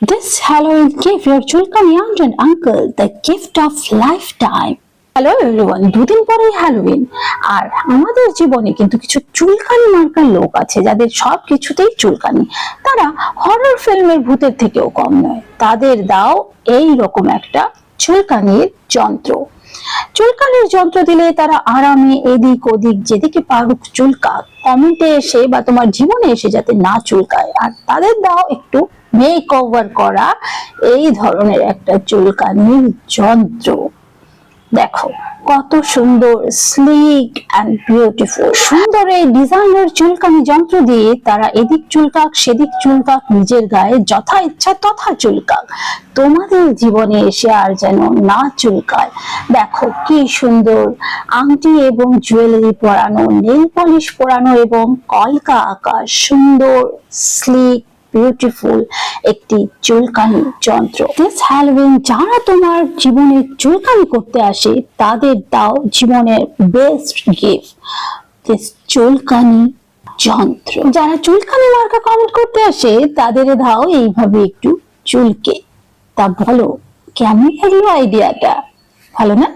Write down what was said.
This Halloween give your chulkani aunt and uncle the gift of lifetime. Hello everyone, দুদিন পরেই Halloween. আর আমাদের জীবনে কিন্তু কিছু চুলকানি মার্কা লোক আছে যাদের সব কিছুতেই চুলকানি। তারা হরর ফিল্মের ভূতের থেকেও কম নয়। তাদের দাও এই রকম একটা চুলকানির যন্ত্র। চুলকানির যন্ত্র দিলে তারা আরামে এদিক ওদিক যেদিকে পারুক চুলকাক। কমেন্টে এসে বা তোমার জীবনে এসে যাতে না চুলকায়। আর তাদের দাও একটু মেক ওভার করা এই ধরনের একটা চুলকানির যন্ত্র। দেখো কত সুন্দর, স্লিক এন্ড বিউটিফুল। সুন্দর এই ডিজাইনার চুলকানি যন্ত্র দিয়ে তারা এদিক চুলকাক সেদিক চুলকাক, নিজের গায়ে যথা ইচ্ছা তথা চুলকাক। তোমাদের জীবনে এসে আর যেন না চুলকায়। দেখো কি সুন্দর আংটি এবং জুয়েলারি পরানো, নেল পলিশ পরানো এবং কলকা আঁকা সুন্দর স্লিক বিউটিফুল একটি চুলকানি যন্ত্র। দিস হ্যালোউইন যারা তোমার জীবনে চুলকানি করতে আসে তাদের দাও জীবনের বেস্ট গিফট, দিস চুলকানি যন্ত্র। যারা চুলকানি মার্কা কমেন্ট করতে আসে তাদের দাও এইভাবে একটু চুলকে। তা বলো কেমন লাগলো আইডিয়াটা? ভালো না?